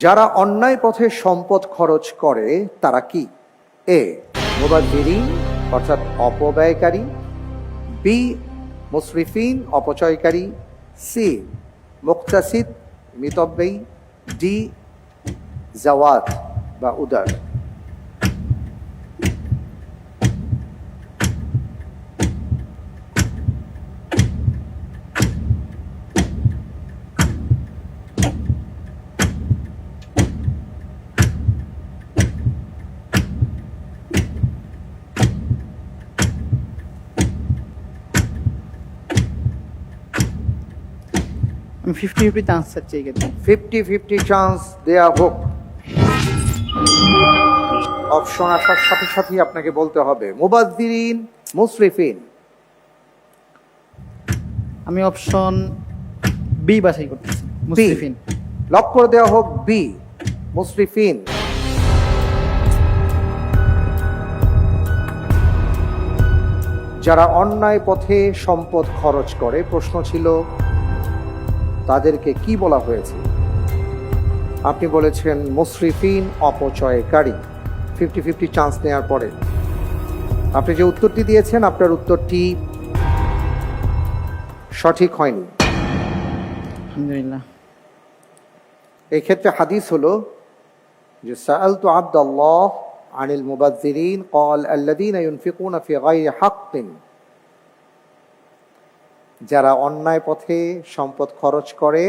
যারা অন্যায় পথে সম্পদ খরচ করে তারা কি? এ মুবাযযিরিন অর্থাৎ অপব্যয়কারী, বি মুসরিফিন অপচয়কারী, সি মুক্তাসিদ মিতব্যয়ী, ডি জাওয়াদ বা উদার। আমি 50-50 চান্স চাচ্ছি এই ক্ষেত্রে। 50-50 চান্স দেয়া হোক। অপশন আসার সাথে সাথেই আপনাকে বলতে হবে মুবাযযিরিন, মুসরিফিন। আমি অপশন বি বাছাই করতেছি, মুসরিফিন। লক করে দেওয়া হোক বি মুসরিফিন। যারা অন্যায় পথে সম্পদ খরচ করে, প্রশ্ন ছিল তাদেরকে কি বলা হয়েছে? আপনি বলেছেন মুসরিফিন অপচয়কারী। 50-50 চান্স নেওয়ার পরে আপনি যে উত্তরটি দিয়েছেন আপনার উত্তরটি সঠিক হয়নি। আলহামদুলিল্লাহ। এই ক্ষেত্রে হাদিস হলো যে সাআলতু আব্দাল্লাহ আনিল মুবাযযিরিন ক্বাল আল্লাযীনা ইউনফিকুনা ফি গায়রি হাক্কিন। যারা অন্যায় পথে সম্পদ খরচ করে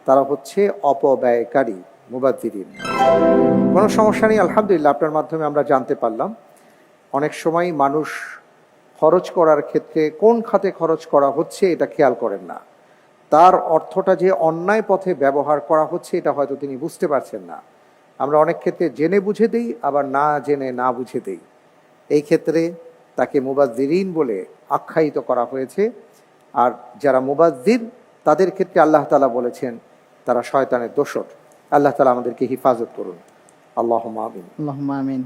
তারা হচ্ছে অপব্যয়কারী, মুবাযযিরিন। কোনো সমস্যা নেই, আলহামদুলিল্লাহ। আপনার মাধ্যমে আমরা জানতে পারলাম অনেক সময় মানুষ খরচ করার ক্ষেত্রে কোন খাতে খরচ করা হচ্ছে এটা খেয়াল করেন না। তার অর্থটা যে অন্যায় পথে ব্যবহার করা হচ্ছে এটা হয়তো তিনি বুঝতে পারছেন না। আমরা অনেক ক্ষেত্রে জেনে বুঝে দিই, আবার না জেনে না বুঝে দিই। এই ক্ষেত্রে তাকে মুবাযযিরিন বলে আখ্যায়িত করা হয়েছে। আর যারা মুবাযযির তাদের ক্ষেত্রে আল্লাহ তাআলা বলেছেন তারা শয়তানের দোসর। আল্লাহ তাআলা আমাদেরকে হিফাজত করুন। আল্লাহুম্মা আমিন। আল্লাহুম্মা আমিন।